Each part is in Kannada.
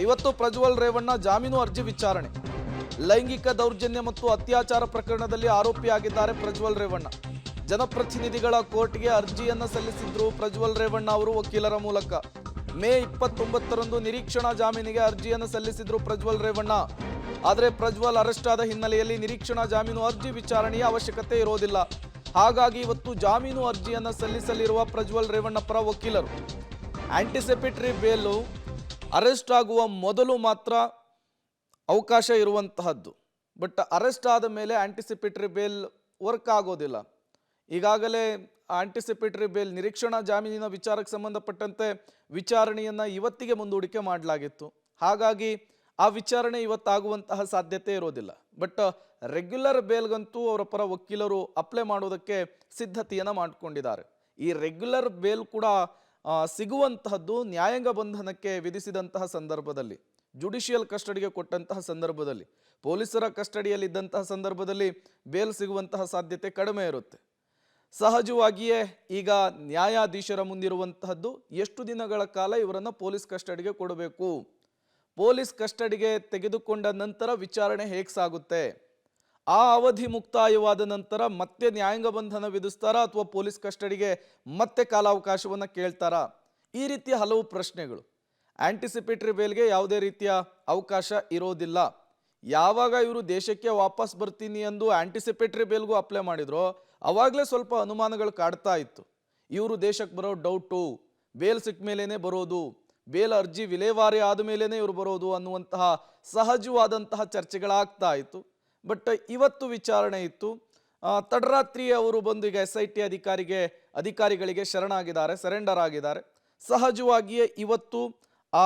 ಇವತ್ತು ಪ್ರಜ್ವಲ್ ರೇವಣ್ಣ ಜಾಮೀನು ಅರ್ಜಿ ವಿಚಾರಣೆ. ಲೈಂಗಿಕ ದೌರ್ಜನ್ಯ ಮತ್ತು ಅತ್ಯಾಚಾರ ಪ್ರಕರಣದಲ್ಲಿ ಆರೋಪಿಯಾಗಿದ್ದಾರೆ ಪ್ರಜ್ವಲ್ ರೇವಣ್ಣ. ಜನಪ್ರತಿನಿಧಿಗಳ ಕೋರ್ಟ್ಗೆ ಅರ್ಜಿಯನ್ನು ಸಲ್ಲಿಸಿದ್ರು ಪ್ರಜ್ವಲ್ ರೇವಣ್ಣ ಅವರು ವಕೀಲರ ಮೂಲಕ. ಮೇ 29ರಂದು ನಿರೀಕ್ಷಣಾ ಜಾಮೀನಿಗೆ ಅರ್ಜಿಯನ್ನು ಸಲ್ಲಿಸಿದ್ರು ಪ್ರಜ್ವಲ್ ರೇವಣ್ಣ. ಆದರೆ ಪ್ರಜ್ವಲ್ ಅರೆಸ್ಟ್ ಆದ ಹಿನ್ನೆಲೆಯಲ್ಲಿ ನಿರೀಕ್ಷಣಾ ಜಾಮೀನು ಅರ್ಜಿ ವಿಚಾರಣೆಯ ಅವಶ್ಯಕತೆ ಇರೋದಿಲ್ಲ. ಹಾಗಾಗಿ ಇವತ್ತು ಜಾಮೀನು ಅರ್ಜಿಯನ್ನು ಸಲ್ಲಿಸಲಿರುವ ಪ್ರಜ್ವಲ್ ರೇವಣ್ಣ ಪರ ವಕೀಲರು ಆಂಟಿಸಿಪೇಟರಿ ಬೇಲು ಅರೆಸ್ಟ್ ಆಗುವ ಮೊದಲು ಮಾತ್ರ ಅವಕಾಶ ಇರುವಂತಹದ್ದು. ಬಟ್ ಅರೆಸ್ಟ್ ಆದ ಮೇಲೆ ಆಂಟಿಸಿಪೇಟರಿ ಬೇಲ್ ವರ್ಕ್ ಆಗೋದಿಲ್ಲ. ಈಗಾಗಲೇ ಆಂಟಿಸಿಪೇಟರಿ ಬೇಲ್ ನಿರೀಕ್ಷಣಾ ಜಾಮೀನಿನ ವಿಚಾರಕ್ಕೆ ಸಂಬಂಧಪಟ್ಟಂತೆ ವಿಚಾರಣೆಯನ್ನು ಇವತ್ತಿಗೆ ಮುಂದೂಡಿಕೆ ಮಾಡಲಾಗಿತ್ತು. ಹಾಗಾಗಿ ಆ ವಿಚಾರಣೆ ಇವತ್ತಾಗುವಂತಹ ಸಾಧ್ಯತೆ ಇರೋದಿಲ್ಲ. ಬಟ್ ರೆಗ್ಯುಲರ್ ಬೇಲ್ಗಂತೂ ಅವರ ಪರ ವಕೀಲರು ಅಪ್ಲೈ ಮಾಡೋದಕ್ಕೆ ಸಿದ್ಧತೆಯನ್ನು ಮಾಡಿಕೊಂಡಿದ್ದಾರೆ. ಈ ರೆಗ್ಯುಲರ್ ಬೇಲ್ ಕೂಡ ಸಿಗುವಂತಹದ್ದು ನ್ಯಾಯಾಂಗ ಬಂಧನಕ್ಕೆ ವಿಧಿಸಿದಂತಹ ಸಂದರ್ಭದಲ್ಲಿ, ಜುಡಿಷಿಯಲ್ ಕಸ್ಟಡಿಗೆ ಕೊಟ್ಟಂತಹ ಸಂದರ್ಭದಲ್ಲಿ, ಪೊಲೀಸರ ಕಸ್ಟಡಿಯಲ್ಲಿದ್ದಂತಹ ಸಂದರ್ಭದಲ್ಲಿ ಬೇಲ್ ಸಿಗುವಂತಹ ಸಾಧ್ಯತೆ ಕಡಿಮೆ ಇರುತ್ತೆ. ಸಹಜವಾಗಿಯೇ ಈಗ ನ್ಯಾಯಾಧೀಶರ ಮುಂದಿರುವಂತಹದ್ದು ಎಷ್ಟು ದಿನಗಳ ಕಾಲ ಇವರನ್ನು ಪೊಲೀಸ್ ಕಸ್ಟಡಿಗೆ ಕೊಡಬೇಕು, ಪೊಲೀಸ್ ಕಸ್ಟಡಿಗೆ ತೆಗೆದುಕೊಂಡ ನಂತರ ವಿಚಾರಣೆ ಹೇಗೆ ಸಾಗುತ್ತೆ, ಆ ಅವಧಿ ಮುಕ್ತಾಯವಾದ ನಂತರ ಮತ್ತೆ ನ್ಯಾಯಾಂಗ ಬಂಧನ ವಿಧಿಸ್ತಾರಾ ಅಥವಾ ಪೊಲೀಸ್ ಕಸ್ಟಡಿಗೆ ಮತ್ತೆ ಕಾಲಾವಕಾಶವನ್ನು ಕೇಳ್ತಾರಾ, ಈ ರೀತಿಯ ಹಲವು ಪ್ರಶ್ನೆಗಳು. ಆಂಟಿಸಿಪೇಟರಿ ಬೇಲ್ಗೆ ಯಾವುದೇ ರೀತಿಯ ಅವಕಾಶ ಇರೋದಿಲ್ಲ. ಯಾವಾಗ ಇವರು ದೇಶಕ್ಕೆ ವಾಪಸ್ ಬರ್ತೀನಿ ಎಂದು ಆಂಟಿಸಿಪೇಟರಿ ಬೇಲ್ಗೂ ಅಪ್ಲೈ ಮಾಡಿದ್ರು ಅವಾಗಲೇ ಸ್ವಲ್ಪ ಅನುಮಾನಗಳು ಕಾಡ್ತಾ ಇತ್ತು. ಇವರು ದೇಶಕ್ಕೆ ಬರೋ ಡೌಟು, ಬೇಲ್ ಸಿಕ್ಕ ಮೇಲೇನೆ ಬರೋದು, ಬೇಲ್ ಅರ್ಜಿ ವಿಲೇವಾರಿ ಆದ ಮೇಲೇನೆ ಇವರು ಬರೋದು ಅನ್ನುವಂತಹ ಸಹಜವಾದಂತಹ ಚರ್ಚೆಗಳಾಗ್ತಾ ಇತ್ತು. ಬಟ್ ಇವತ್ತು ವಿಚಾರಣೆ ಇತ್ತು. ತಡರಾತ್ರಿ ಅವರು ಬಂದು ಈಗ SIT ಅಧಿಕಾರಿಗಳಿಗೆ ಸರೆಂಡರ್ ಆಗಿದ್ದಾರೆ. ಸಹಜವಾಗಿಯೇ ಇವತ್ತು ಆ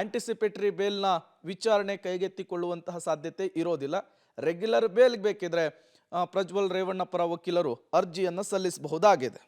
ಆಂಟಿಸಿಪೇಟರಿ ಬೇಲ್ನ ವಿಚಾರಣೆ ಕೈಗೆತ್ತಿಕೊಳ್ಳುವಂತಹ ಸಾಧ್ಯತೆ ಇರೋದಿಲ್ಲ. ರೆಗ್ಯುಲರ್ ಬೇಲ್ ಬೇಕಿದ್ರೆ ಪ್ರಜ್ವಲ್ ರೇವಣ್ಣ ಪರ ವಕೀಲರು ಅರ್ಜಿಯನ್ನು ಸಲ್ಲಿಸಬಹುದಾಗಿದೆ.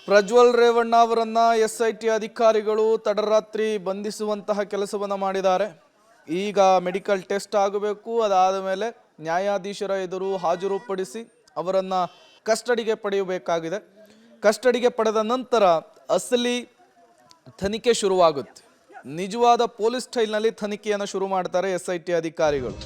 ಪ್ರಜ್ವಲ್ ರೇವಣ್ಣ ಅವರನ್ನ SIT ಅಧಿಕಾರಿಗಳು ತಡರಾತ್ರಿ ಬಂಧಿಸುವಂತಹ ಕೆಲಸವನ್ನು ಮಾಡಿದ್ದಾರೆ. ಈಗ ಮೆಡಿಕಲ್ ಟೆಸ್ಟ್ ಆಗಬೇಕು. ಅದಾದ ಮೇಲೆ ನ್ಯಾಯಾಧೀಶರ ಎದುರು ಹಾಜರುಪಡಿಸಿ ಅವರನ್ನ ಕಸ್ಟಡಿಗೆ ಪಡೆಯಬೇಕಾಗಿದೆ. ಕಸ್ಟಡಿಗೆ ಪಡೆದ ನಂತರ ಅಸಲಿ ತನಿಖೆ ಶುರುವಾಗುತ್ತೆ. ನಿಜವಾದ ಪೊಲೀಸ್ ಸ್ಟೈಲ್ನಲ್ಲಿ ತನಿಖೆಯನ್ನು ಶುರು ಮಾಡ್ತಾರೆ SIT ಅಧಿಕಾರಿಗಳು.